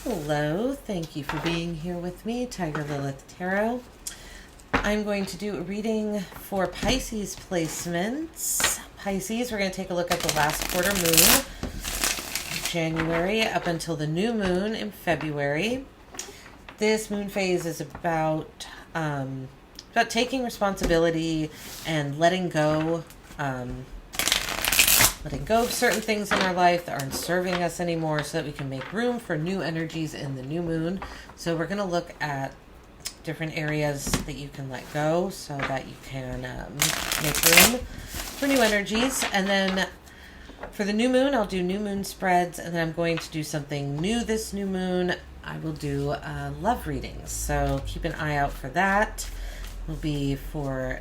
Hello, thank you for being here with me, Tiger Lilith Tarot. I'm going to do a reading for Pisces placements. Pisces, we're going to take a look at the last quarter moon, January, up until the new moon in February. This moon phase is about taking responsibility and letting go of certain things in our life that aren't serving us anymore so that we can make room for new energies in the new moon. So we're going to look at different areas that you can let go so that you can make room for new energies. And then for the new moon, I'll do new moon spreads, and then I'm going to do something new this new moon. I will do love readings, so keep an eye out for that. It will be for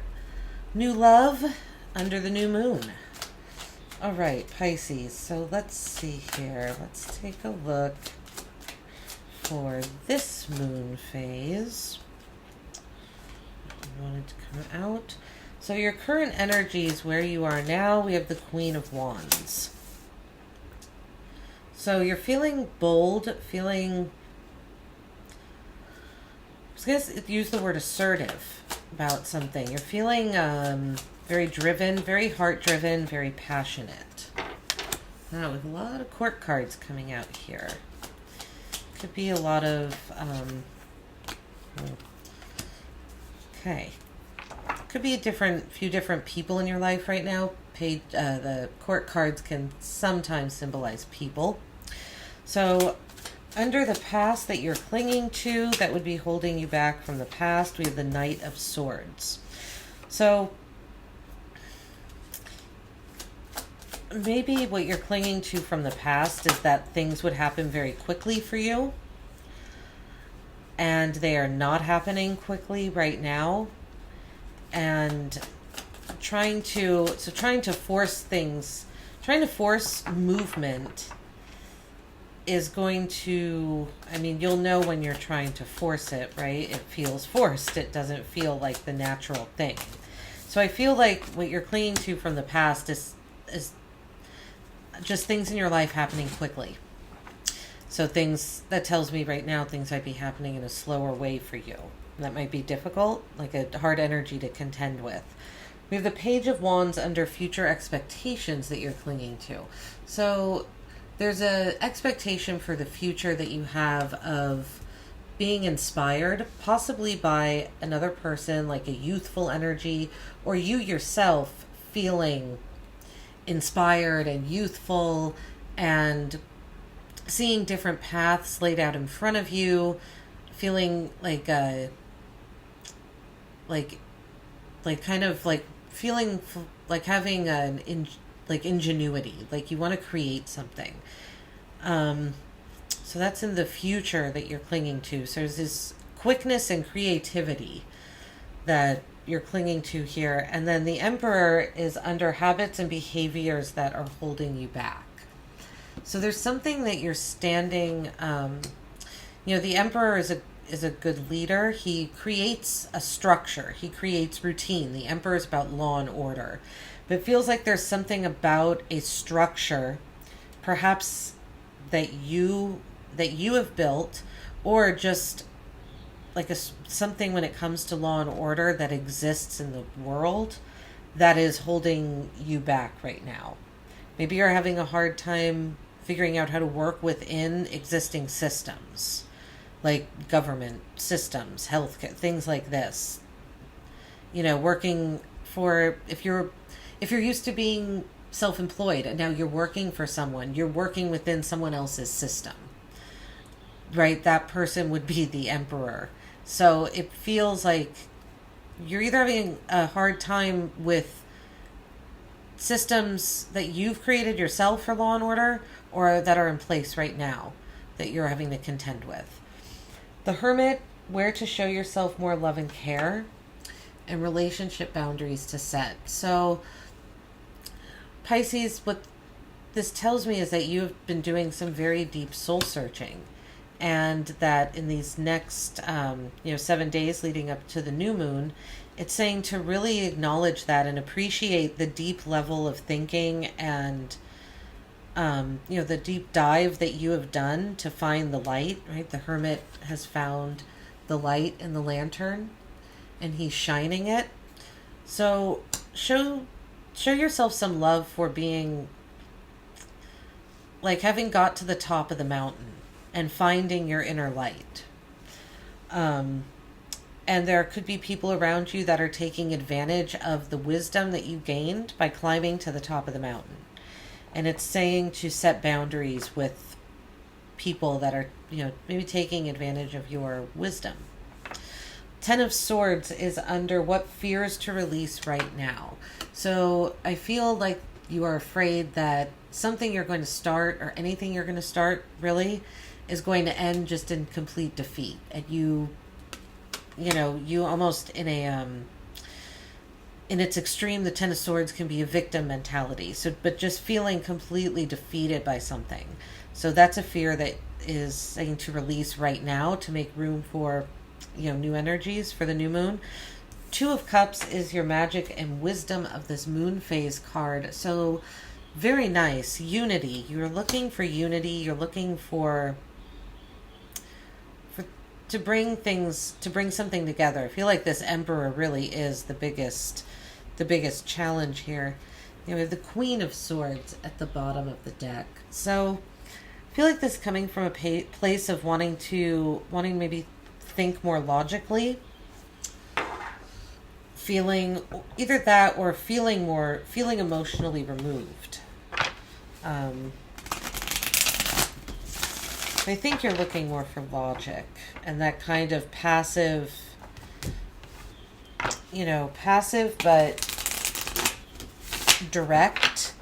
new love under the new moon. All right, Pisces, so let's see here. Let's take a look for this moon phase. I wanted to come out. So your current energies, where you are now, we have the Queen of Wands. So you're feeling bold, I was going to use the word assertive about something. You're feeling very driven, very heart-driven, very passionate. Now, with a lot of court cards coming out here. Could be a lot of... Could be a few different people in your life right now. The court cards can sometimes symbolize people. So, under the past that you're clinging to, that would be holding you back from the past, we have the Knight of Swords. So, maybe what you're clinging to from the past is that things would happen very quickly for you, and they are not happening quickly right now. And trying to force movement is going to, you'll know when you're trying to force it, right? It feels forced. It doesn't feel like the natural thing. So I feel like what you're clinging to from the past is just things in your life happening quickly. So that tells me right now things might be happening in a slower way for you. That might be difficult, like a hard energy to contend with. We have the Page of Wands under future expectations that you're clinging to. So there's an expectation for the future that you have of being inspired, possibly by another person, like a youthful energy, or you yourself feeling inspired and youthful and seeing different paths laid out in front of you, feeling feeling like having ingenuity, like you want to create something. So that's in the future that you're clinging to. So there's this quickness and creativity that you're clinging to here. And then the Emperor is under habits and behaviors that are holding you back. So there's something that you're standing, the Emperor is a good leader. He creates a structure. He creates routine. The Emperor is about law and order. But it feels like there's something about a structure, perhaps that you have built, or just like something when it comes to law and order that exists in the world that is holding you back right now. Maybe you're having a hard time figuring out how to work within existing systems, like government systems, healthcare, things like this. Working for, if you're used to being self-employed and now you're working for someone, you're working within someone else's system, right? That person would be the Emperor. So it feels like you're either having a hard time with systems that you've created yourself for law and order, or that are in place right now that you're having to contend with. The Hermit, where to show yourself more love and care, and relationship boundaries to set. So Pisces, what this tells me is that you've been doing some very deep soul searching, and that in these next 7 days leading up to the new moon, it's saying to really acknowledge that and appreciate the deep level of thinking and the deep dive that you have done to find the light, right? The Hermit has found the light in the lantern and he's shining it. So show yourself some love for being, like, having got to the top of the mountain and finding your inner light. And there could be people around you that are taking advantage of the wisdom that you gained by climbing to the top of the mountain. And it's saying to set boundaries with people that are, maybe taking advantage of your wisdom. Ten of Swords is under what fears to release right now. So I feel like you are afraid that something you're going to start, or anything you're going to start really, is going to end just in complete defeat. And you almost in its extreme, the Ten of Swords can be a victim mentality. So, but just feeling completely defeated by something. So that's a fear that is saying to release right now to make room for, new energies for the new moon. Two of Cups is your magic and wisdom of this moon phase card. So very nice. Unity. You're looking for unity. You're looking to bring something together. I feel like this Emperor really is the biggest challenge here. We have the Queen of Swords at the bottom of the deck. So I feel like this is coming from a place of wanting maybe think more logically, feeling either that or feeling emotionally removed. I think you're looking more for logic and that kind of passive but direct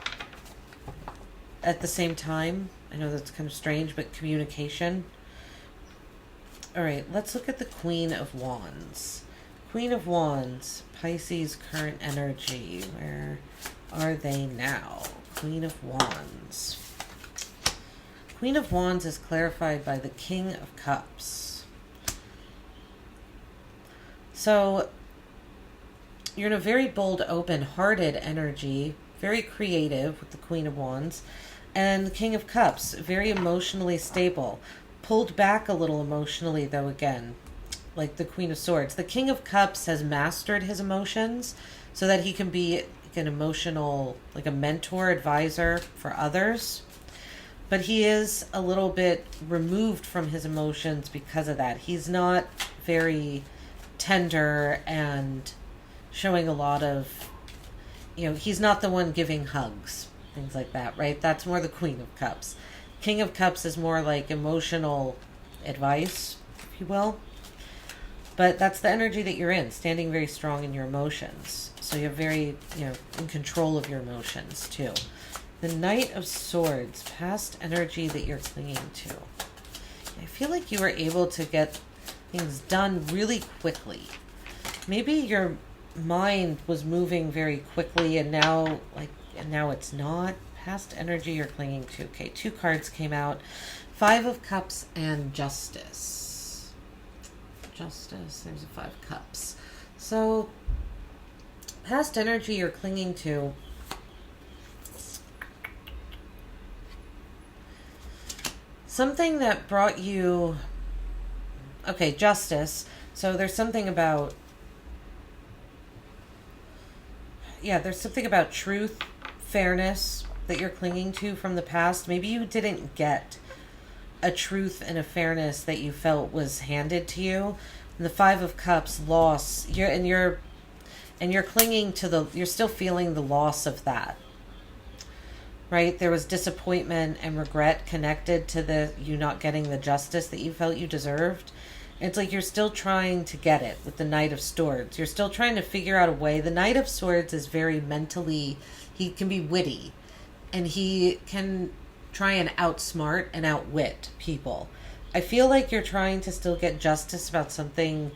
at the same time. I know that's kind of strange, but communication. All right, let's look at the Queen of Wands. Queen of Wands, Pisces current energy. Where are they now? Queen of Wands. Queen of Wands is clarified by the King of Cups. So you're in a very bold, open-hearted energy, very creative with the Queen of Wands. And the King of Cups, very emotionally stable. Pulled back a little emotionally, though, again, like the Queen of Swords. The King of Cups has mastered his emotions so that he can be an emotional, like a mentor, advisor for others. But he is a little bit removed from his emotions because of that. He's not very tender and showing a lot of, he's not the one giving hugs, things like that, right? That's more the Queen of Cups. King of Cups is more like emotional advice, if you will. But that's the energy that you're in, standing very strong in your emotions. So you're very, in control of your emotions, too. The Knight of Swords, past energy that you're clinging to. I feel like you were able to get things done really quickly. Maybe your mind was moving very quickly and now it's not. Past energy you're clinging to. Okay, two cards came out. Five of Cups and Justice. There's a Five of Cups. So, past energy you're clinging to. Something that brought you... Okay, Justice. So there's something about... there's something about truth, fairness that you're clinging to from the past. Maybe you didn't get a truth and a fairness that you felt was handed to you. And the Five of Cups, loss. You're clinging to you're still feeling the loss of that. Right? There was disappointment and regret connected to you not getting the justice that you felt you deserved. It's like you're still trying to get it with the Knight of Swords. You're still trying to figure out a way. The Knight of Swords is very mentally, he can be witty. And he can try and outsmart and outwit people. I feel like you're trying to still get justice about something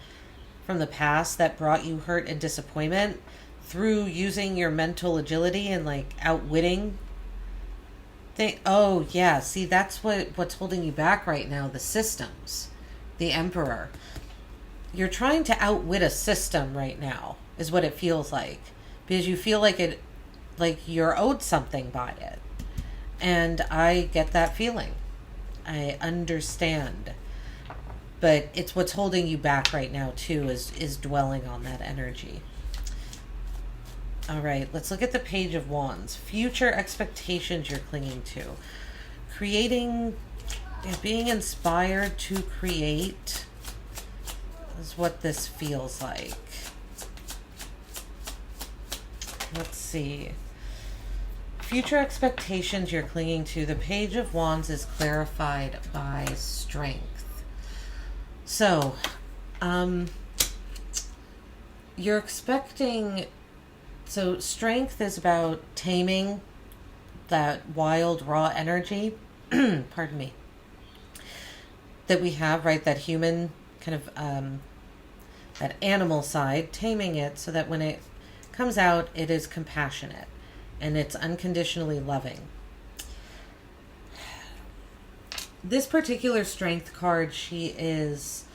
from the past that brought you hurt and disappointment through using your mental agility and like outwitting. Oh yeah, see, that's what's holding you back right now. The systems, the Emperor. You're trying to outwit a system right now, is what it feels like, because you feel like you're owed something by it, And I get that feeling. I understand. But it's what's holding you back right now, too, is dwelling on that energy. All right, let's look at the Page of Wands. Future expectations you're clinging to. Creating, being inspired to create is what this feels like. Let's see. Future expectations you're clinging to. The Page of Wands is clarified by strength. So, you're expecting... So strength is about taming that wild, raw energy, pardon me, that we have, right? That human kind of, that animal side, taming it so that when it comes out, it is compassionate and it's unconditionally loving. This particular strength card, there's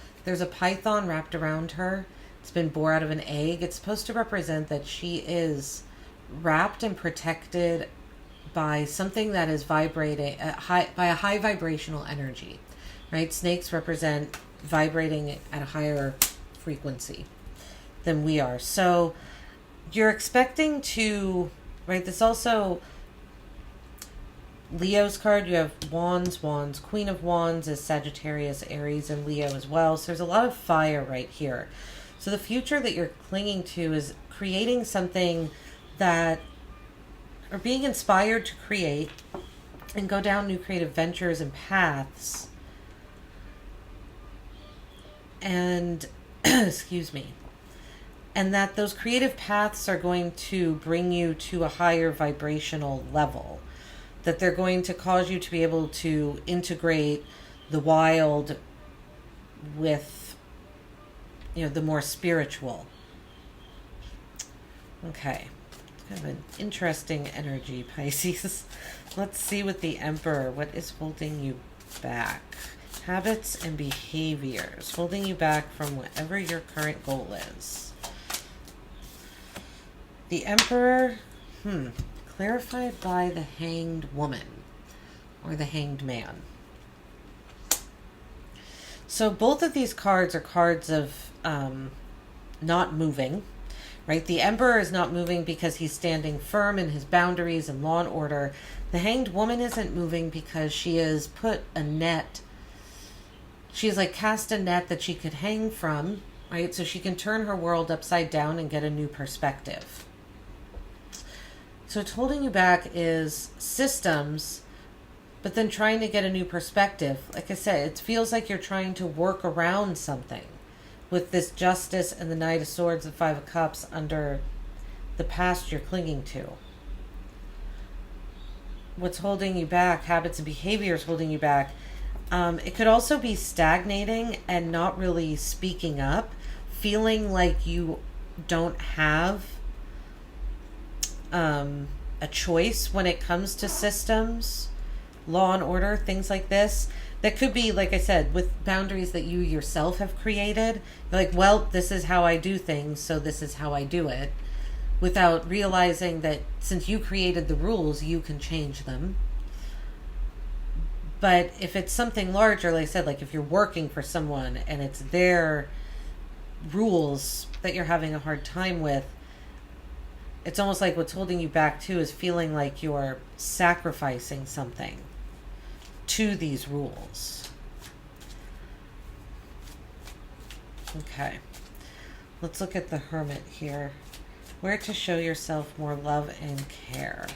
a python wrapped around her. It's been born out of an egg. It's supposed to represent that she is wrapped and protected by something that is vibrating by a high vibrational energy, right? Snakes represent vibrating at a higher frequency than we are. So you're expecting to, right? This also, Leo's card, you have Wands. Queen of Wands is Sagittarius, Aries, and Leo as well. So there's a lot of fire right here. So the future that you're clinging to is creating something that, or being inspired to create and go down new creative ventures and paths. And, excuse me, and that those creative paths are going to bring you to a higher vibrational level. That they're going to cause you to be able to integrate the wild with, the more spiritual. Okay. Kind of an interesting energy, Pisces. Let's see with the Emperor. What is holding you back? Habits and behaviors. Holding you back from whatever your current goal is. The Emperor, clarified by the Hanged Woman. Or the Hanged Man. So both of these cards are cards of not moving, right? The Emperor is not moving because he's standing firm in his boundaries and law and order. The Hanged Woman isn't moving because she has put a net. She has cast a net that she could hang from, right? So she can turn her world upside down and get a new perspective. So what's holding you back is systems, but then trying to get a new perspective. Like I said, it feels like you're trying to work around something with this Justice and the Knight of Swords and Five of Cups under the past you're clinging to. What's holding you back, habits and behaviors holding you back. It could also be stagnating and not really speaking up, feeling like you don't have a choice when it comes to systems, law and order, things like this. That could be, like I said, with boundaries that you yourself have created. You're like, well, this is how I do things, so this is how I do it. Without realizing that since you created the rules, you can change them. But if it's something larger, like I said, like if you're working for someone and it's their rules that you're having a hard time with, it's almost like what's holding you back too is feeling like you're sacrificing something to these rules. Okay. Let's look at the Hermit here. Where to show yourself more love and care.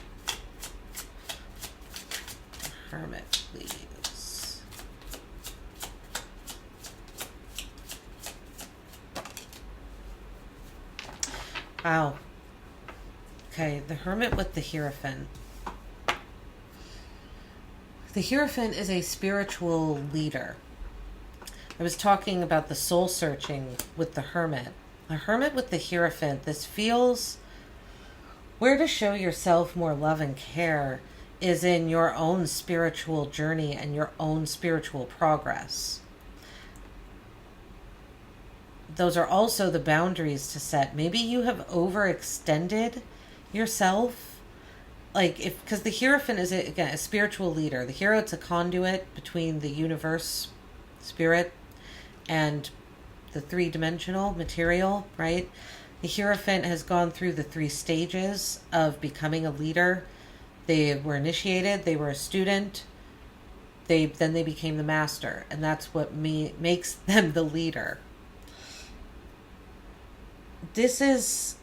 Hermit, please. Wow. Okay, the Hermit with the Hierophant. The Hierophant is a spiritual leader. I was talking about the soul searching with the Hermit. The Hermit with the Hierophant, this feels where to show yourself more love and care is in your own spiritual journey and your own spiritual progress. Those are also the boundaries to set. Maybe you have overextended yourself like, if, because the Hierophant is, again, a spiritual leader. The hero, it's a conduit between the universe, spirit, and the three-dimensional material, right? The Hierophant has gone through the 3 stages of becoming a leader. They were initiated, they were a student, then they became the master, and that's what makes them the leader. It's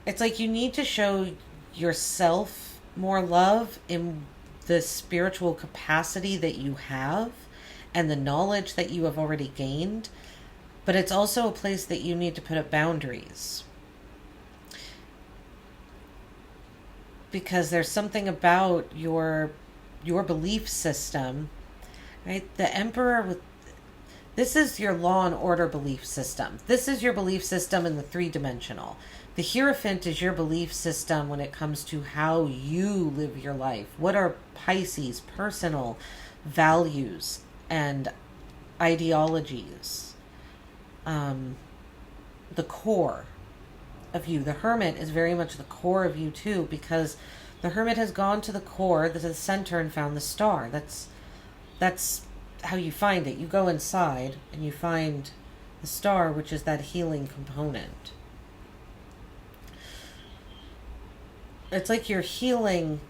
like you need to show yourself more love in the spiritual capacity that you have and the knowledge that you have already gained, but it's also a place that you need to put up boundaries. Because there's something about your belief system, right? The Emperor, this is your law and order belief system. This is your belief system in the 3-dimensional. The Hierophant is your belief system when it comes to how you live your life. What are Pisces' personal values and ideologies? The core of you. The Hermit is very much the core of you too, because the Hermit has gone to the core, to the center, and found the star. That's how you find it. You go inside and you find the star, which is that healing component. It's like your healing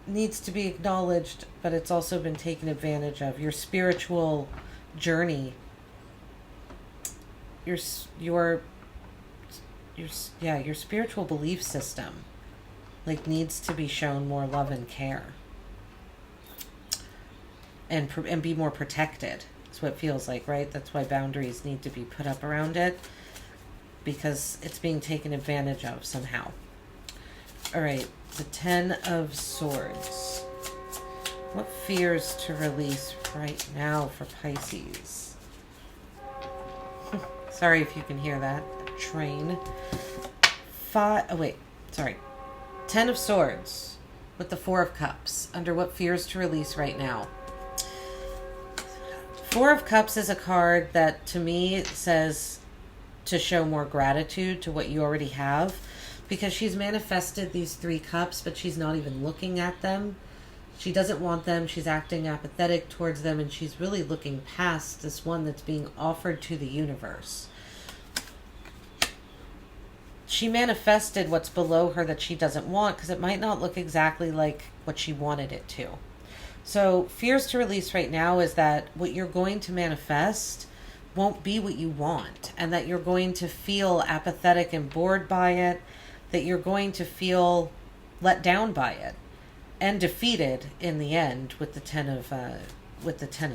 needs to be acknowledged, but it's also been taken advantage of. Your spiritual journey, your spiritual belief system, like, needs to be shown more love and care, and be more protected. That's what it feels like, right? That's why boundaries need to be put up around it, because it's being taken advantage of somehow. All right, the 10 of Swords. What fears to release right now for Pisces? Sorry if you can hear that. A train. 10 of Swords with the 4 of Cups. Under what fears to release right now? 4 of Cups is a card that, to me, says to show more gratitude to what you already have, because she's manifested these 3 cups, but she's not even looking at them. She doesn't want them. She's acting apathetic towards them, and she's really looking past this one that's being offered to the universe. She manifested what's below her that she doesn't want, because it might not look exactly like what she wanted it to. So fears to release right now is that what you're going to manifest won't be what you want, and that you're going to feel apathetic and bored by it, that you're going to feel let down by it and defeated in the end with the 10 of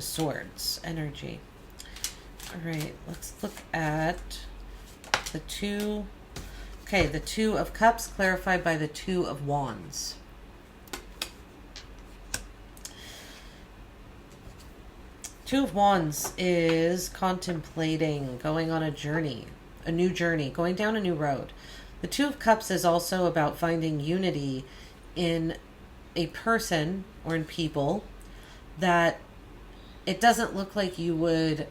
Swords energy. All right, let's look at the 2. Okay, the 2 of Cups clarified by the 2 of Wands. Two of Wands is contemplating, going on a journey, a new journey, going down a new road. The 2 of Cups is also about finding unity in a person or in people that it doesn't look like you would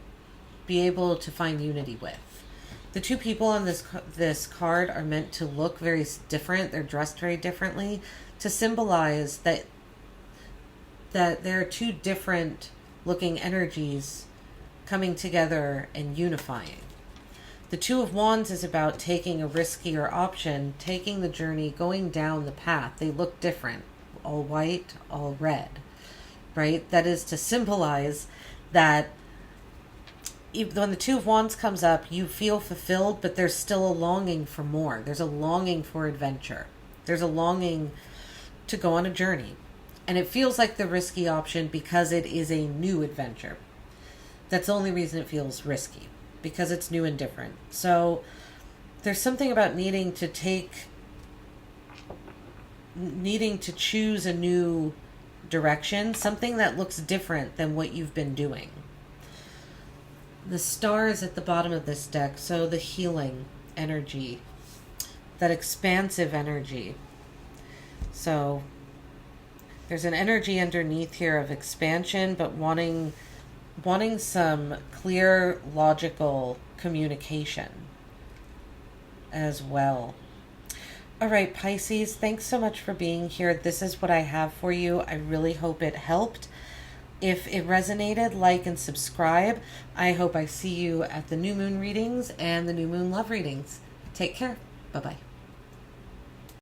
be able to find unity with. The 2 people on this card are meant to look very different. They're dressed very differently to symbolize that there are 2 different looking energies coming together and unifying. The 2 of Wands is about taking a riskier option, taking the journey, going down the path. They look different, all white, all red, right? That is to symbolize that when the 2 of Wands comes up, you feel fulfilled, but there's still a longing for more. There's a longing for adventure. There's a longing to go on a journey. And it feels like the risky option because it is a new adventure. That's the only reason it feels risky, because it's new and different. So there's something about needing to choose a new direction, something that looks different than what you've been doing. The star is at the bottom of this deck, so the healing energy, that expansive energy. So there's an energy underneath here of expansion, but wanting some clear, logical communication as well. All right, Pisces, thanks so much for being here. This is what I have for you. I really hope it helped. If it resonated, like and subscribe. I hope I see you at the new moon readings and the new moon love readings. Take care. Bye-bye.